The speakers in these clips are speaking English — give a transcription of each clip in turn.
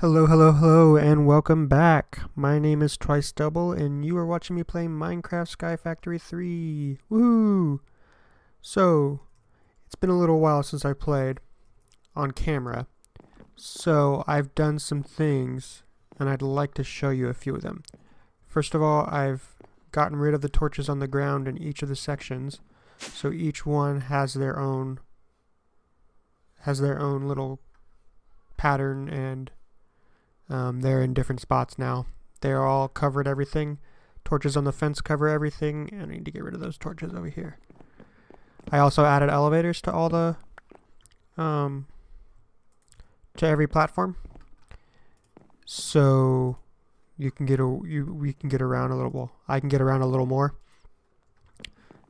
Hello, hello, hello, and welcome back. My name is twicedouble, and you are watching me play Minecraft Sky Factory 3. Woohoo! So, it's been a little while since I played on camera, so I've done some things, and I'd like to show you a few of them. First of all, I've gotten rid of the torches on the ground in each of the sections, so each one has their own little pattern, and they're in different spots now. They're all covered everything. Torches on the fence cover everything, and I need to get rid of those torches over here. I also added elevators to all the to every platform, so you can we can get around a little. Well, I can get around a little more.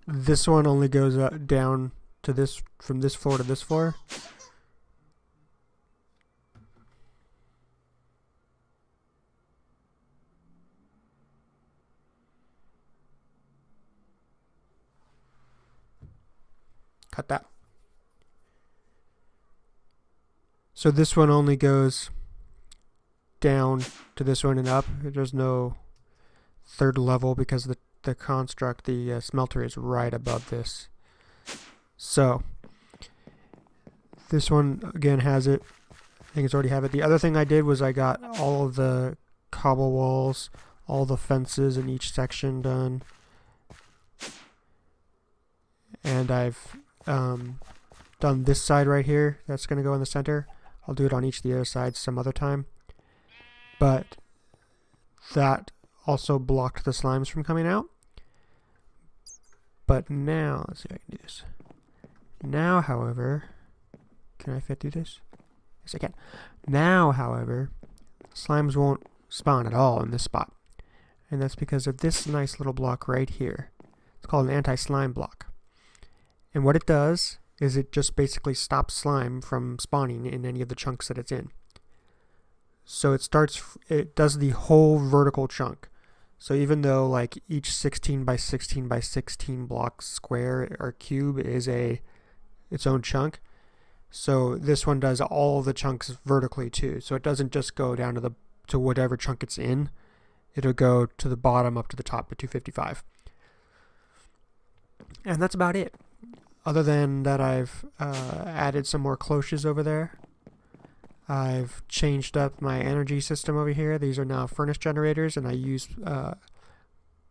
This one only goes down to this, from this floor to this floor. Cut that. So this one only goes down to this one and up. There's no third level because the construct, the smelter is right above this. So this one again has it. I think it's already have it. The other thing I did was I got all of the cobble walls, all the fences in each section done, and I've done this side right here. That's going to go in the center. I'll do it on each of the other sides some other time. But that also blocked the slimes from coming out. But now, let's see if I can do this. Now, however, can I fit through this? Yes, I can. Now, however, slimes won't spawn at all in this spot. And that's because of this nice little block right here. It's called an anti-slime block. And what it does is it just basically stops slime from spawning in any of the chunks that it's in. So it does the whole vertical chunk. So even though like each 16 by 16 by 16 block square or cube is its own chunk, so this one does all the chunks vertically too. So it doesn't just go down to whatever chunk it's in. It'll go to the bottom up to the top of 255. And that's about it. Other than that, I've added some more cloches over there. I've changed up my energy system over here. These are now furnace generators, and I use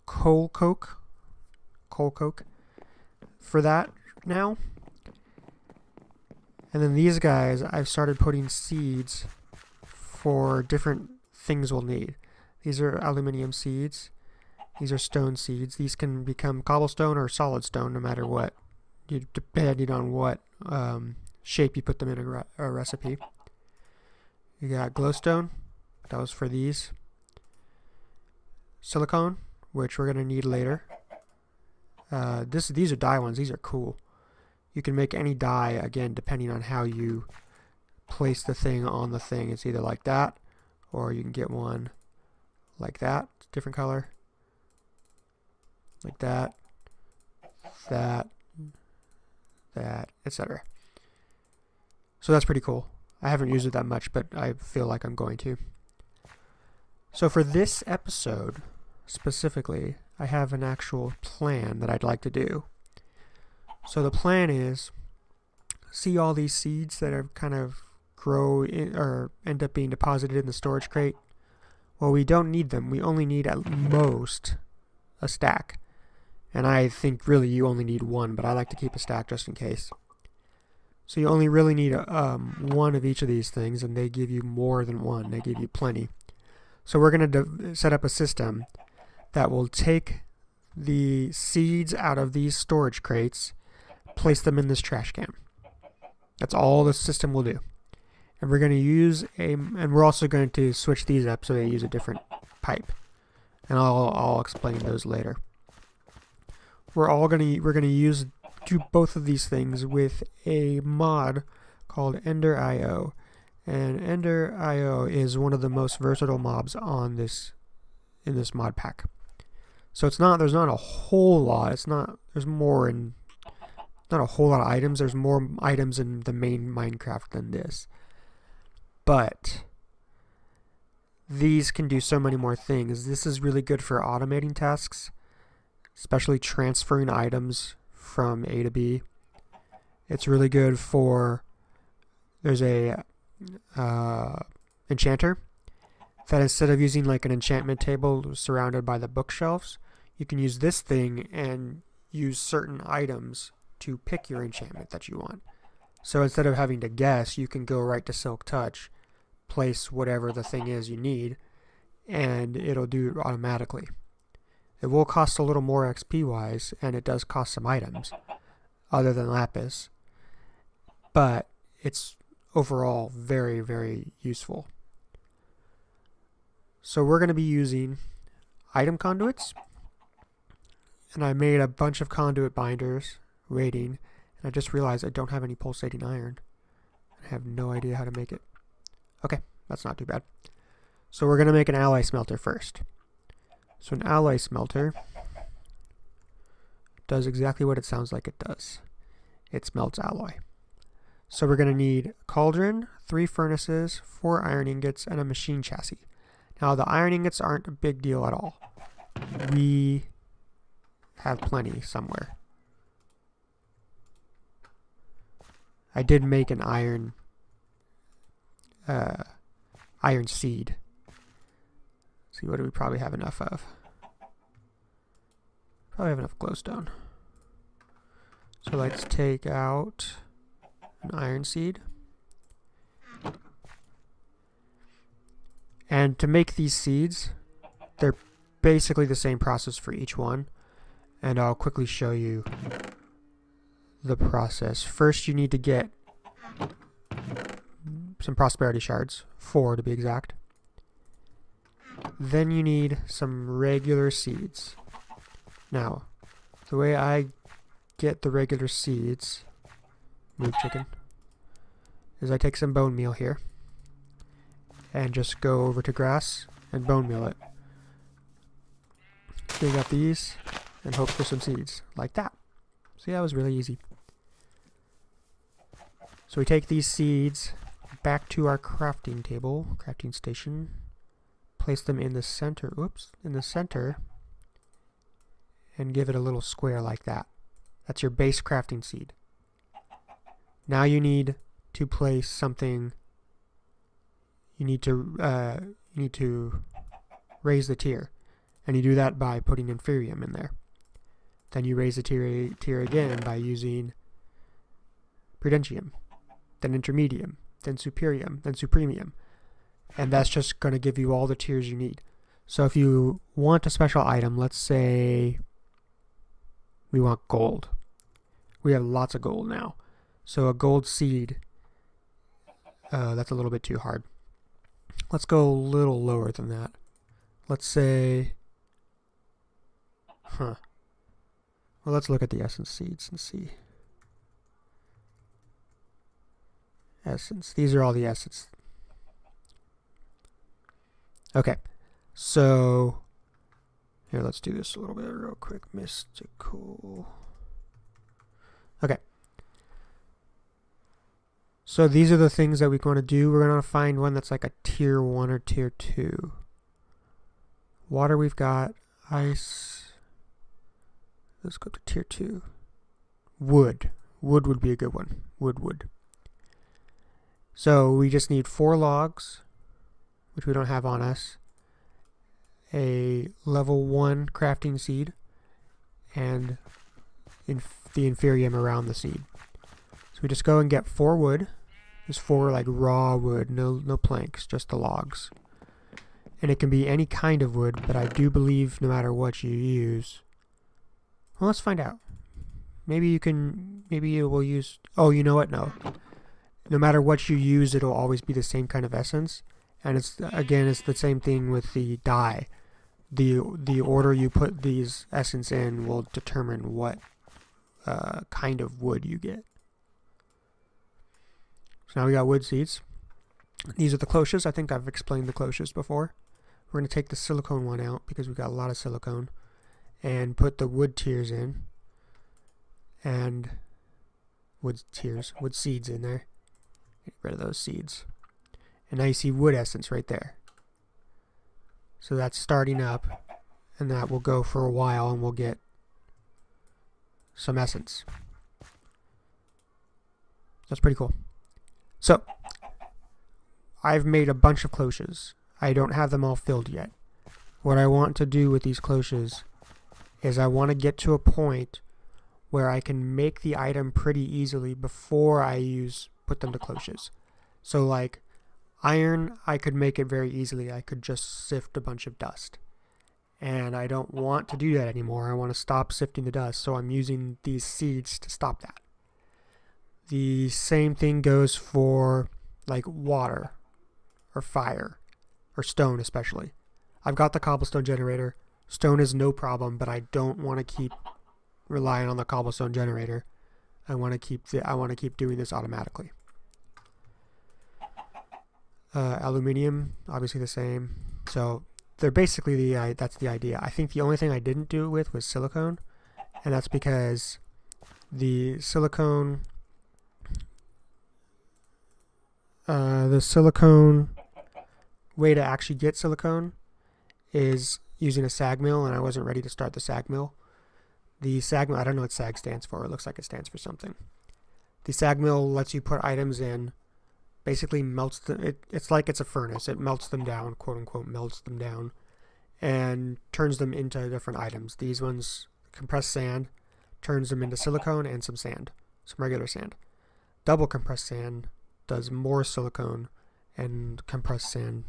coal coke for that now. And then these guys, I've started putting seeds for different things we'll need. These are aluminium seeds. These are stone seeds. These can become cobblestone or solid stone no matter what, depending on what shape you put them in a recipe. You got glowstone. That was for these. Silicone, which we're going to need later. These are dye ones. These are cool. You can make any dye, again, depending on how you place the thing on the thing. It's either like that, or you can get one like that. It's a different color. Like that. That, etc. So that's pretty cool. I haven't used it that much, but I feel like I'm going to. So for this episode, specifically, I have an actual plan that I'd like to do. So the plan is, see all these seeds that are kind of grow in, or end up being deposited in the storage crate? Well, we don't need them. We only need at most a stack. And I think really you only need one, but I like to keep a stack just in case. So you only really need one of each of these things, and they give you more than one. They give you plenty. So we're going to set up a system that will take the seeds out of these storage crates, place them in this trash can. That's all the system will do. And we're going to use and we're also going to switch these up so they use a different pipe. And I'll explain those later. We're going to do both of these things with a mod called Ender.io, and Ender.io is one of the most versatile mobs in this mod pack. So there's not a whole lot. There's more in not a whole lot of items. There's more items in the main Minecraft than this. But these can do so many more things. This is really good for automating tasks, especially transferring items from A to B. It's really good for, there's a enchanter that instead of using like an enchantment table surrounded by the bookshelves, you can use this thing and use certain items to pick your enchantment that you want. So instead of having to guess, you can go right to Silk Touch, place whatever the thing is you need, and it'll do it automatically. It will cost a little more XP wise, and it does cost some items other than lapis, but it's overall very, very useful. So we're going to be using item conduits, and I made a bunch of conduit binders waiting, and I just realized I don't have any pulsating iron. I have no idea how to make it. Okay, that's not too bad. So we're going to make an alloy smelter first. So an alloy smelter does exactly what it sounds like it does. It smelts alloy. So we're going to need a cauldron, 3 furnaces, 4 iron ingots, and a machine chassis. Now the iron ingots aren't a big deal at all. We have plenty somewhere. I did make an iron seed. Let's see, what do we probably have enough of? Probably have enough glowstone. So let's take out an iron seed. And to make these seeds, they're basically the same process for each one. And I'll quickly show you the process. First, you need to get some prosperity shards, 4 to be exact. Then you need some regular seeds. Now, the way I get the regular seeds, move chicken, is I take some bone meal here and just go over to grass and bone meal it. Dig up these and hope for some seeds, like that. See, that was really easy. So we take these seeds back to our crafting table, crafting station, place them in the center, in the center, and give it a little square like that. That's your base crafting seed. Now you need to place something. You need to raise the tier, and you do that by putting inferium in there. Then you raise the tier again by using prudentium, then intermedium, then superium, then supremium, and that's just going to give you all the tiers you need. So if you want a special item, let's say we want gold. We have lots of gold now. So a gold seed, that's a little bit too hard. Let's go a little lower than that. Let's say, well, let's look at the essence seeds and see. Essence. These are all the essence. Okay. So, here, let's do this a little bit real quick. Mystical. Okay. So these are the things that we're going to do. We're going to find one that's like a tier 1 or tier 2. Water we've got. Ice. Let's go to tier 2. Wood. Wood would be a good one. Wood. So we just need 4 logs, which we don't have on us, a level 1 crafting seed, and the inferium around the seed. So we just go and get 4 wood. There's 4 like raw wood, no planks, just the logs. And it can be any kind of wood, but I do believe no matter what you use. Well, let's find out. Maybe you will use, oh, you know what? No. No matter what you use, it'll always be the same kind of essence. And it's the same thing with the dye. The order you put these essence in will determine what kind of wood you get. So now we got wood seeds. These are the cloches. I think I've explained the cloches before. We're going to take the silicone one out because we've got a lot of silicone, and put the wood tiers in, and wood seeds in there. Get rid of those seeds. And now you see wood essence right there. So that's starting up, and that will go for a while, and we'll get some essence. That's pretty cool. So, I've made a bunch of cloches. I don't have them all filled yet. What I want to do with these cloches is I want to get to a point where I can make the item pretty easily before I put them to cloches. So like iron, I could make it very easily. I could just sift a bunch of dust. And I don't want to do that anymore. I want to stop sifting the dust, so I'm using these seeds to stop that. The same thing goes for like water or fire or stone especially. I've got the cobblestone generator. Stone is no problem, but I don't want to keep relying on the cobblestone generator. I want to keep doing this automatically. Aluminium, obviously the same. So they're basically that's the idea. I think the only thing I didn't do it with was silicone, and that's because the silicone way to actually get silicone is using a sag mill, and I wasn't ready to start the sag mill. The sag mill, I don't know what sag stands for. It looks like it stands for something. The sag mill lets you put items in, basically melts them. It's like it's a furnace. It melts them down, quote unquote, melts them down, and turns them into different items. These ones, compressed sand, turns them into silicone and some sand, some regular sand. Double compressed sand does more silicone, and compressed sand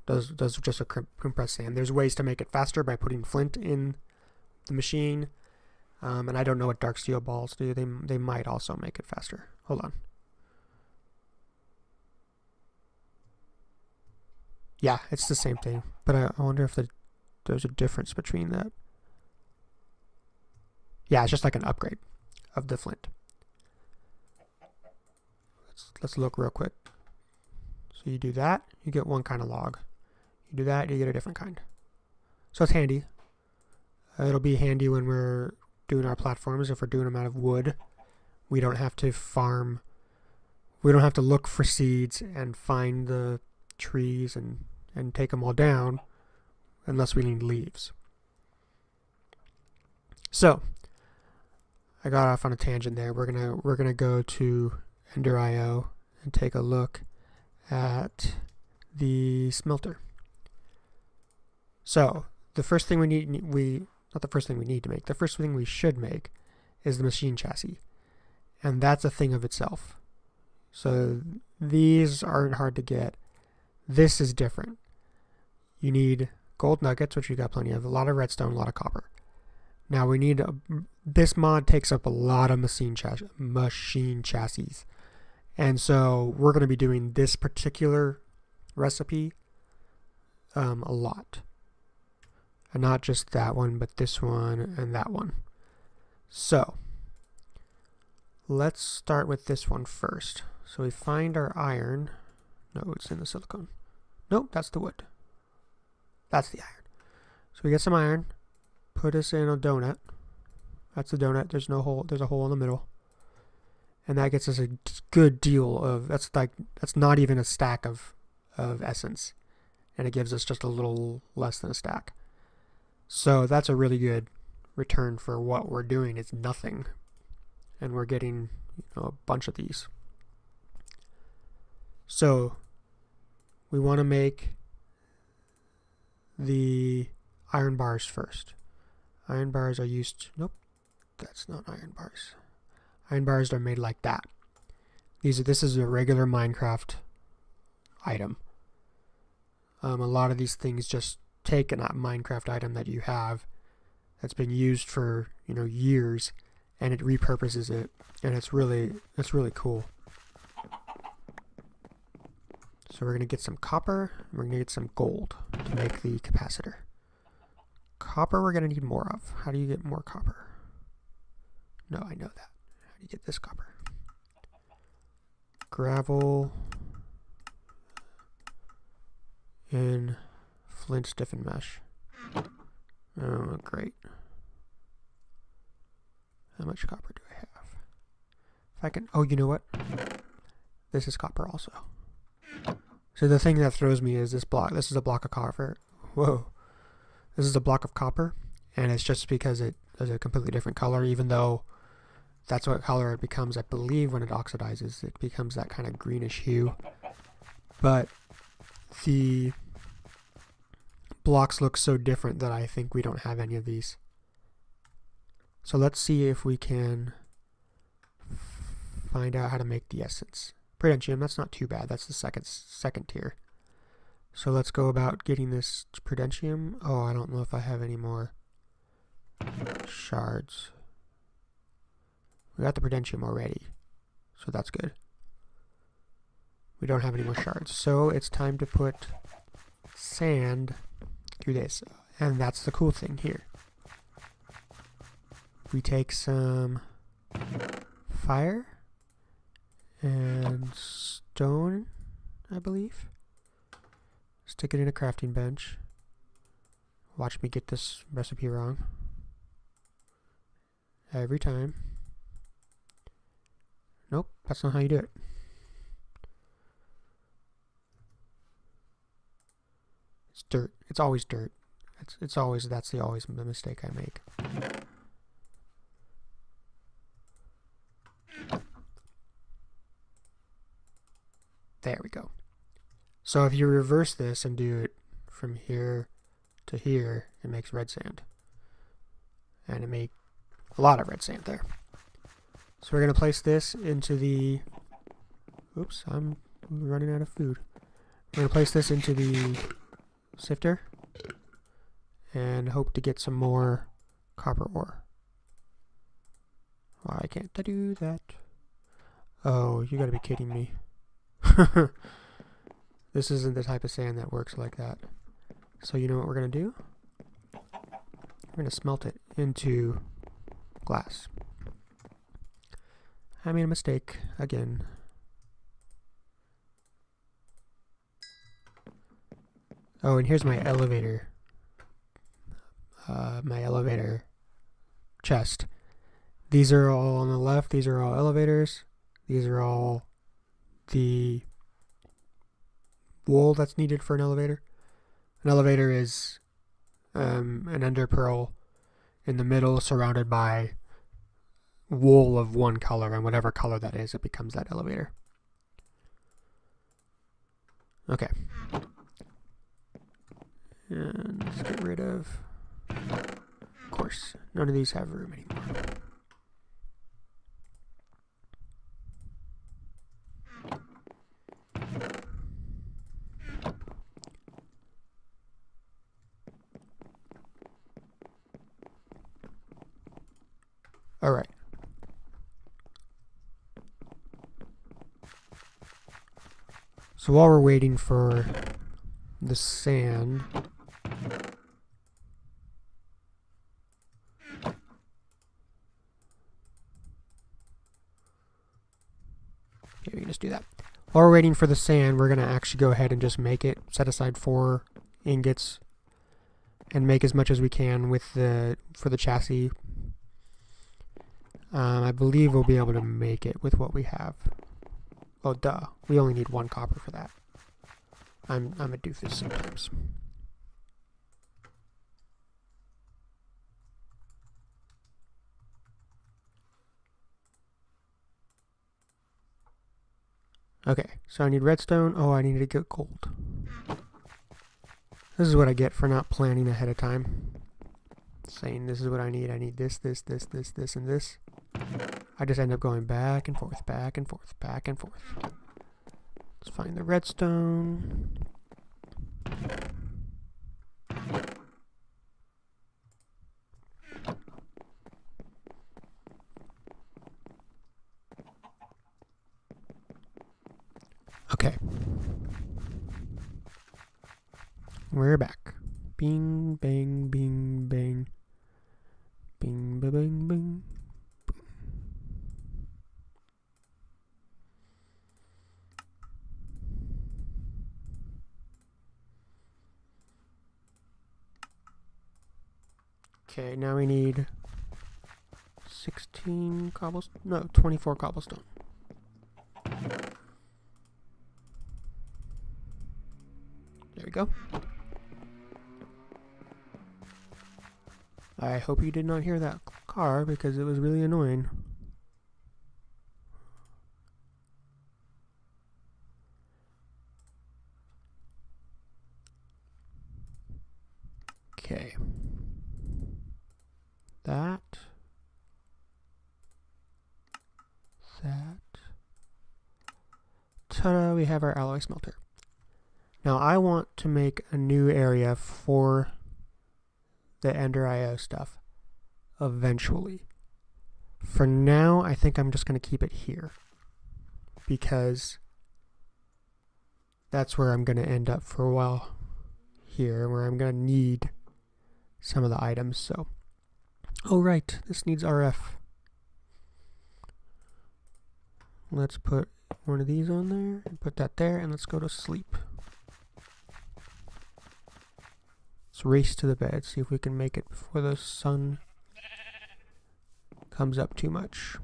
does just a compressed sand. There's ways to make it faster by putting flint in the machine, and I don't know what dark steel balls do. They might also make it faster. Hold on. Yeah, it's the same thing, but I wonder if there's a difference between that. Yeah, it's just like an upgrade of the flint. Let's look real quick. So you do that, you get one kind of log. You do that, you get a different kind. So it's handy. It'll be handy when we're doing our platforms. If we're doing them out of wood, we don't have to farm. We don't have to look for seeds and find the trees and take them all down unless we need leaves. So I got off on a tangent there. We're gonna go to Ender.io and take a look at the smelter. So the first thing the first thing we should make is the machine chassis, and that's a thing of itself. So these aren't hard to get. This is different. You need gold nuggets, which we got plenty of, a lot of redstone, a lot of copper. Now we need this mod takes up a lot of machine chassis. And so we're going to be doing this particular recipe a lot. And not just that one, but this one and that one. So let's start with this one first. So we find our iron. No, it's in the silicone. Nope, that's the wood. That's the iron. So we get some iron. Put us in a donut. That's the donut. There's no hole. There's a hole in the middle. And that gets us a good deal of, that's not even a stack of essence. And it gives us just a little less than a stack. So that's a really good return for what we're doing. It's nothing. And we're getting, a bunch of these. So we want to make the iron bars first. Iron bars are used, nope, that's not iron bars. Iron bars are made like that. This is a regular Minecraft item. A lot of these things just take a Minecraft item that you have that's been used for years, and it repurposes it, and it's really cool. So we're gonna get some copper, and we're gonna get some gold to make the capacitor. Copper we're gonna need more of. How do you get more copper? No, I know that. How do you get this copper? Gravel in flint stiffened mesh. Oh, great. How much copper do I have? If I can, oh, you know what? This is copper also. So the thing that throws me is this block. This is a block of copper. Whoa. This is a block of copper, and it's just because it is a completely different color, even though that's what color it becomes, I believe, when it oxidizes. It becomes that kind of greenish hue. But the blocks look so different that I think we don't have any of these. So let's see if we can find out how to make the essence. Prudentium, that's not too bad. That's the second tier. So let's go about getting this Prudentium. Oh, I don't know if I have any more shards. We got the Prudentium already, so that's good. We don't have any more shards, so it's time to put sand through this. And that's the cool thing here. We take some fire and stone, I believe. Stick it in a crafting bench. Watch me get this recipe wrong. Every time. Nope, that's not how you do it. It's dirt. It's always dirt. That's always the mistake I make. There we go. So if you reverse this and do it from here to here, it makes red sand. And it makes a lot of red sand there. So we're going to place this into the... Oops, I'm running out of food. We're going to place this into the sifter and hope to get some more copper ore. Why can't I do that? Oh, you gotta be kidding me. This isn't the type of sand that works like that. So you know what we're going to do? We're going to smelt it into glass. I made a mistake again. Oh, and here's my elevator. My elevator chest. These are all on the left. These are all elevators. These are all the wool that's needed for an elevator. An elevator is an ender pearl in the middle surrounded by wool of one color, and whatever color that is, it becomes that elevator. Okay. And let's get rid of course, none of these have room anymore. All right. So while we're waiting for the sand, okay, we can just do that. While we're waiting for the sand, we're gonna actually go ahead and just make it. Set aside 4 ingots and make as much as we can with for the chassis. I believe we'll be able to make it with what we have. Oh, duh. We only need 1 copper for that. I'm a doofus sometimes. Okay, so I need redstone. Oh, I need to get gold. This is what I get for not planning ahead of time. Saying this is what I need. I need this, this, this, this, this, and this. I just end up going back and forth, back and forth, back and forth. Let's find the redstone. Okay. We're back. Bing, bang, bing, bang. Bing, ba, bang, bing. Okay, now we need 16 cobblestone. No, 24 cobblestone. There we go. I hope you did not hear that car because it was really annoying. Okay. That. Ta-da, we have our alloy smelter. Now I want to make a new area for the Ender IO stuff eventually. For now, I think I'm just going to keep it here because that's where I'm going to end up for a while here, where I'm going to need some of the items. So, oh right, this needs RF. Let's put one of these on there and put that there, and let's go to sleep. Let's race to the bed, see if we can make it before the sun comes up too much.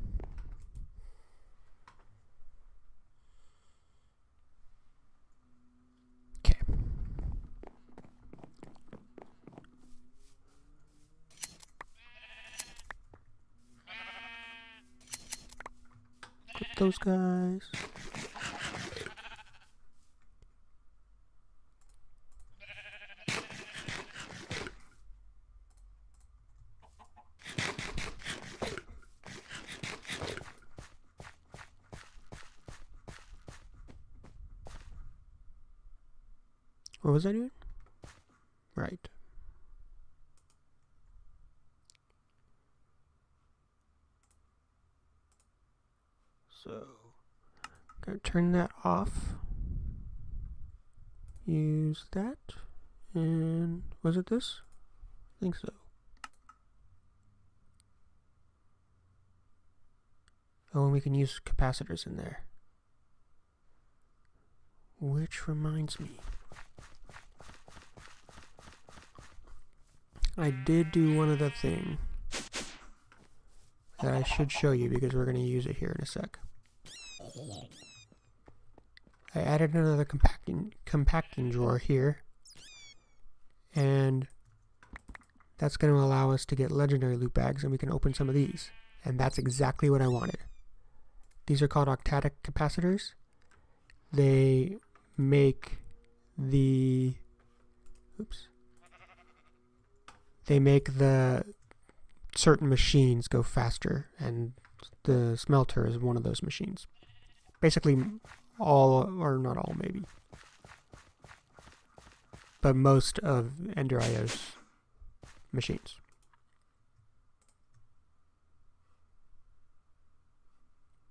Okay. Get those guys. What was I doing? Right. So, I'm going to turn that off. Use that. And was it this? I think so. Oh, and we can use capacitors in there. Which reminds me. I did do one other thing that I should show you because we're going to use it here in a sec. I added another compacting drawer here, and that's going to allow us to get legendary loot bags, and we can open some of these, and that's exactly what I wanted. These are called octadic capacitors. They make the certain machines go faster, and the smelter is one of those machines. Basically all, or not all maybe, but most of Ender IO's machines.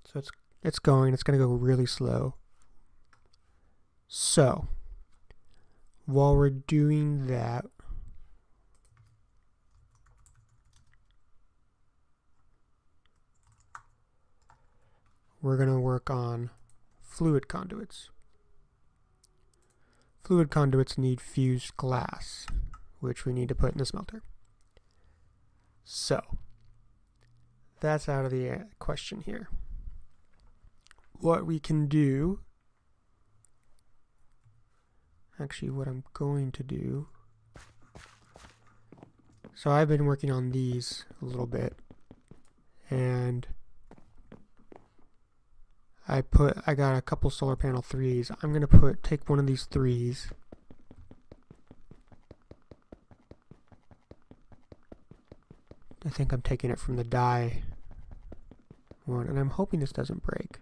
So it's going to go really slow. So while we're doing that, we're going to work on fluid conduits. Fluid conduits need fused glass, which we need to put in the smelter. So, that's out of the question here. What we can do, actually what I'm going to do, so I've been working on these a little bit, and I got a couple solar panel 3s. I'm going to take one of these 3s. I think I'm taking it from the die one, and I'm hoping this doesn't break.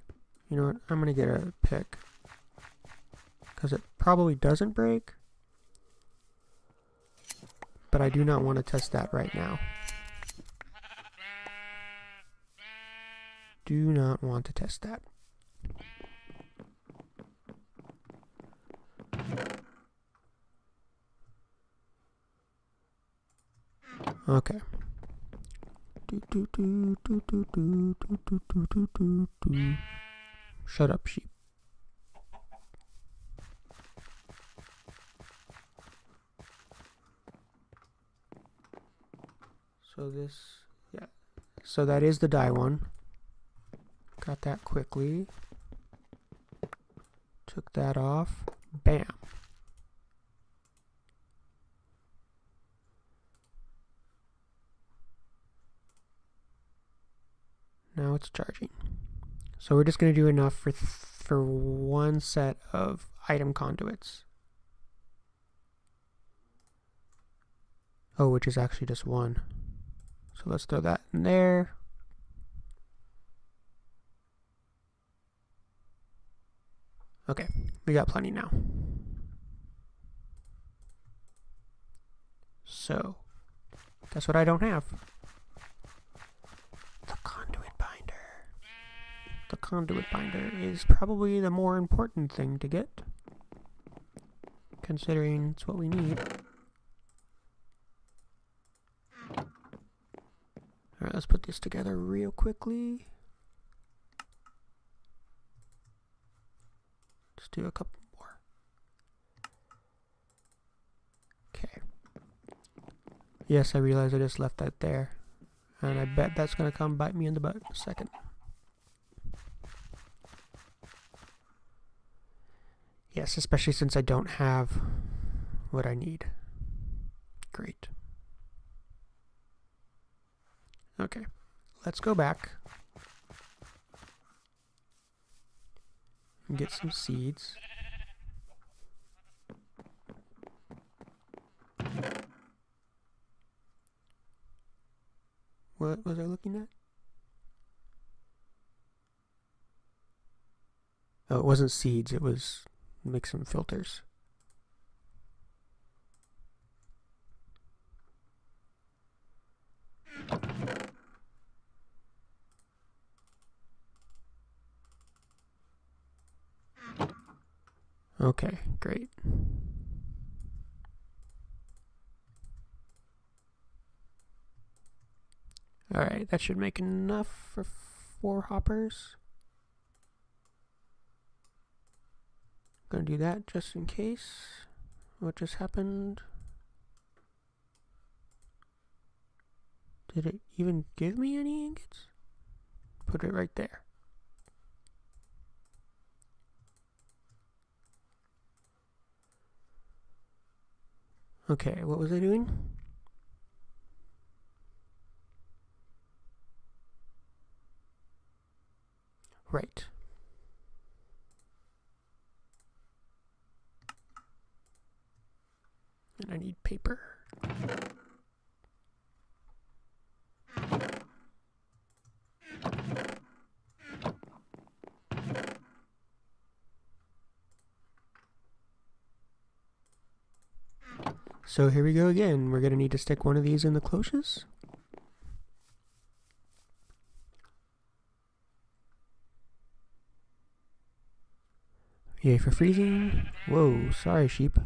You know what? I'm going to get a pick, because it probably doesn't break, but I do not want to test that right now. Do not want to test that. Okay. Shut up, sheep. So this, yeah. So that is the die one. Got that quickly. Took that off. Bam. Now it's charging. So we're just going to do enough for one set of item conduits. Oh, which is actually just one. So let's throw that in there. Okay, we got plenty now. So, guess what I don't have? The conduit binder. The conduit binder is probably the more important thing to get, considering it's what we need. Alright, let's put this together real quickly. Just do a couple more. Okay. Yes, I realize I just left that there. And I bet that's going to come bite me in the butt in a second. Yes, especially since I don't have what I need. Great. Okay, let's go back and get some seeds. What was I looking at? Oh, it wasn't seeds, it was make some filters. Okay, great. Alright, that should make enough for 4 hoppers. Gonna do that just in case. What just happened? Did it even give me any ingots? Put it right there. Okay, what was I doing? Right. And I need paper. So here we go again. We're going to need to stick one of these in the cloches. Yay for freezing. Whoa, sorry sheep.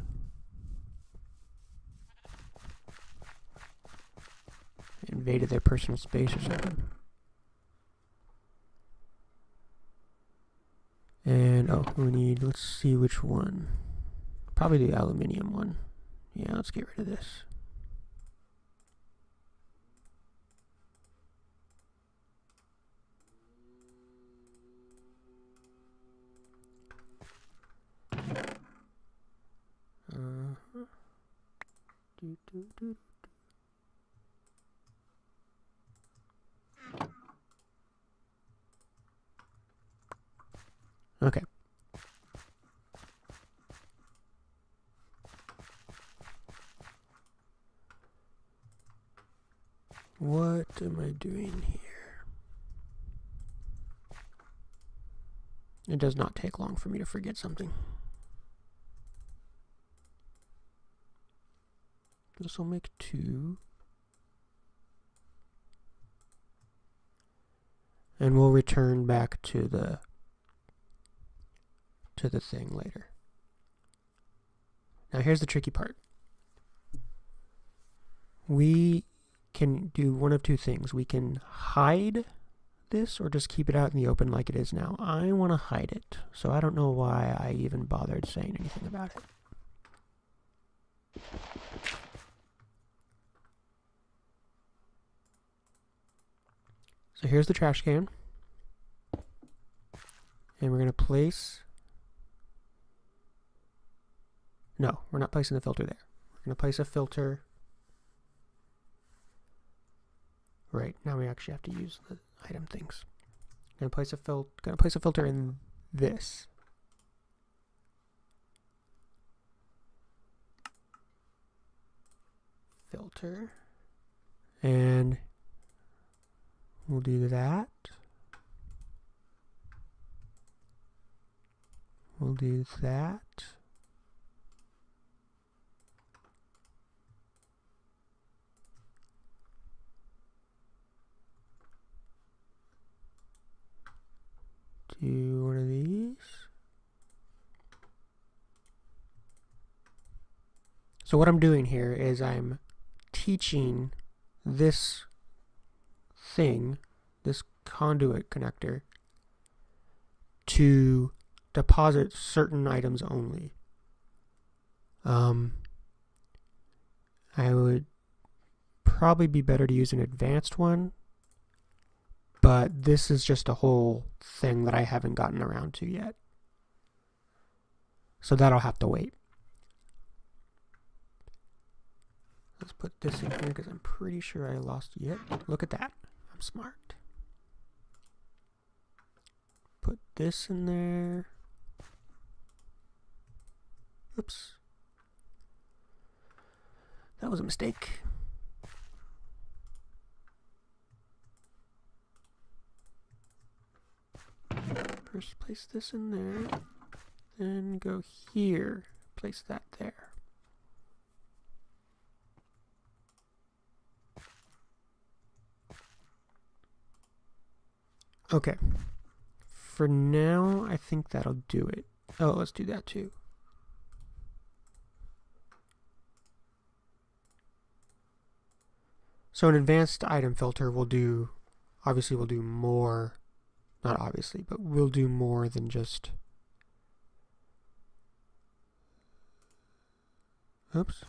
Invaded their personal space or something. And oh, we need, let's see which one. Probably the aluminium one. Yeah, let's get rid of this. Okay. What am I doing here? It does not take long for me to forget something. This will make 2. And we'll return back to the thing later. Now here's the tricky part. We can do one of 2 things. We can hide this or just keep it out in the open like it is now. I want to hide it, so I don't know why I even bothered saying anything about it. So here's the trash can. And we're going to place... No, we're not placing the filter there. We're going to place a filter... Right, now we actually have to use the item things. Gonna place a filter in this. Filter. And we'll do that. We'll do that. Do one of these. So what I'm doing here is I'm teaching this thing, this conduit connector, to deposit certain items only. I would probably be better to use an advanced one, but this is just a whole thing that I haven't gotten around to yet. So that'll have to wait. Let's put this in here because I'm pretty sure I lost it. Look at that. I'm smart. Put this in there. Oops. That was a mistake. First place this in there, then go here, place that there. Okay, for now I think that'll do it. Oh, let's do that too. So an advanced item filter will do, obviously will do more. Not obviously, but we'll do more than just... Oops.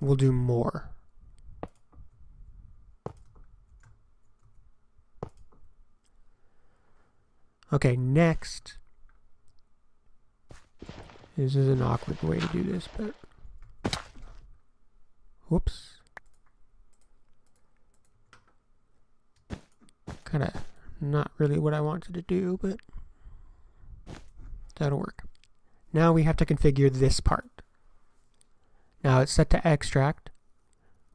We'll do more. Okay, next. This is an awkward way to do this, but... Whoops. Kind of not really what I wanted to do, but that'll work. Now we have to configure this part. Now it's set to extract,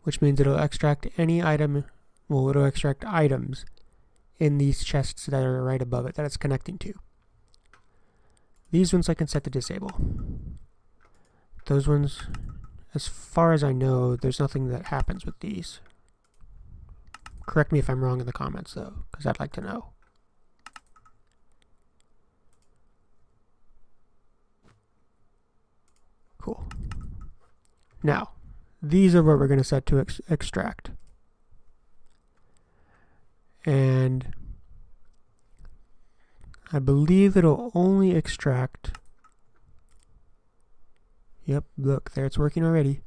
which means it'll extract any item, well, it'll extract items in these chests that are right above it that it's connecting to. These ones I can set to disable. Those ones, as far as I know, there's nothing that happens with these. Correct me if I'm wrong in the comments, though, because I'd like to know. Cool. Now, these are what we're going to set to extract. And I believe it'll only extract... Yep, look, there it's working already.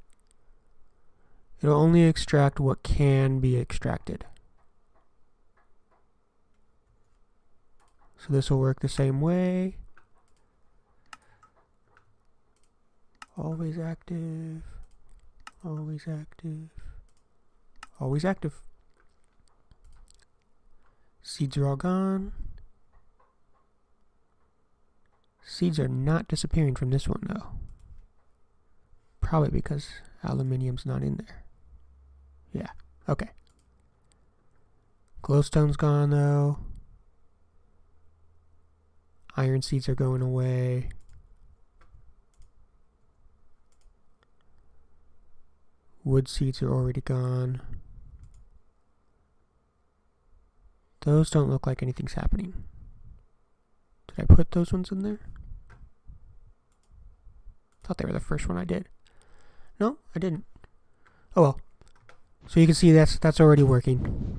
It'll only extract what can be extracted. So this will work the same way. Always active. Always active. Always active. Seeds are all gone. Seeds are not disappearing from this one though. Probably because aluminium's not in there. Yeah, okay. Glowstone's gone though. Iron seeds are going away. Wood seeds are already gone. Those don't look like anything's happening. Did I put those ones in there? Thought they were the first one I did. No, I didn't. Oh well. So you can see that's already working.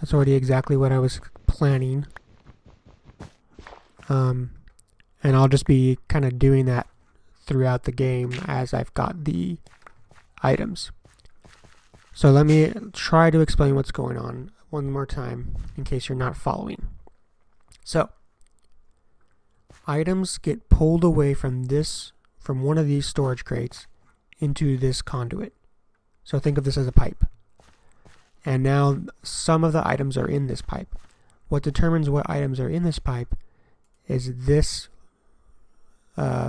That's already exactly what I was planning. And I'll just be kind of doing that throughout the game as I've got the items. So let me try to explain what's going on one more time in case you're not following. So items get pulled away from one of these storage crates into this conduit. So think of this as a pipe. And now some of the items are in this pipe. What determines what items are in this pipe is this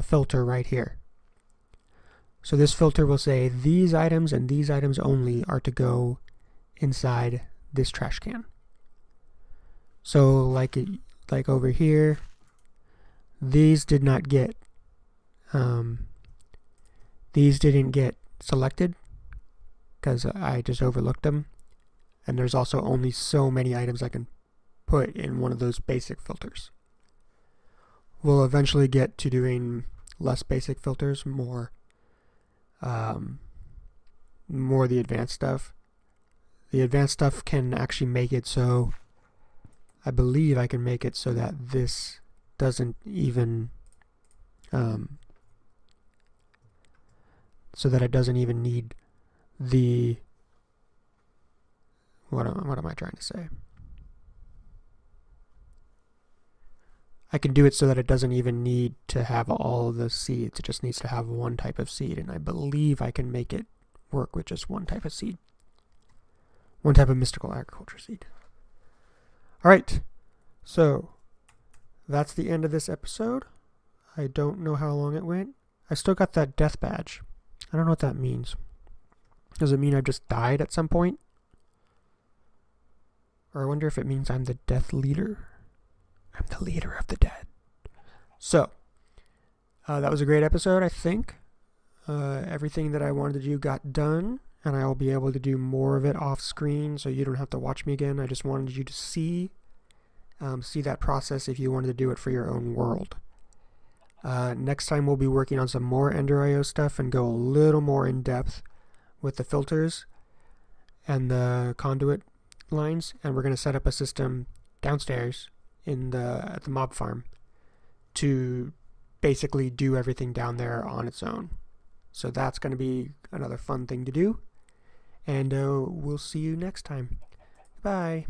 filter right here. So this filter will say these items and these items only are to go inside this trash can. So like over here, these didn't get selected because I just overlooked them. And there's also only so many items I can put in one of those basic filters. We'll eventually get to doing less basic filters, more the advanced stuff. The advanced stuff can actually make it so, I believe I can make it so that this doesn't even, so that it doesn't even need the, what am I trying to say? I can do it so that it doesn't even need to have all the seeds. It just needs to have one type of seed, and I believe I can make it work with just one type of seed. One type of mystical agriculture seed. Alright, so that's the end of this episode. I don't know how long it went. I still got that death badge. I don't know what that means. Does it mean I just died at some point? Or I wonder if it means I'm the death leader. I'm the leader of the dead. So, that was a great episode, I think. Everything that I wanted to do got done, and I will be able to do more of it off screen, so you don't have to watch me again. I just wanted you to see that process if you wanted to do it for your own world. Next time we'll be working on some more Ender.io stuff and go a little more in depth with the filters and the conduit lines, and we're going to set up a system downstairs at the mob farm to basically do everything down there on its own. So that's going to be another fun thing to do, and we'll see you next time. Bye.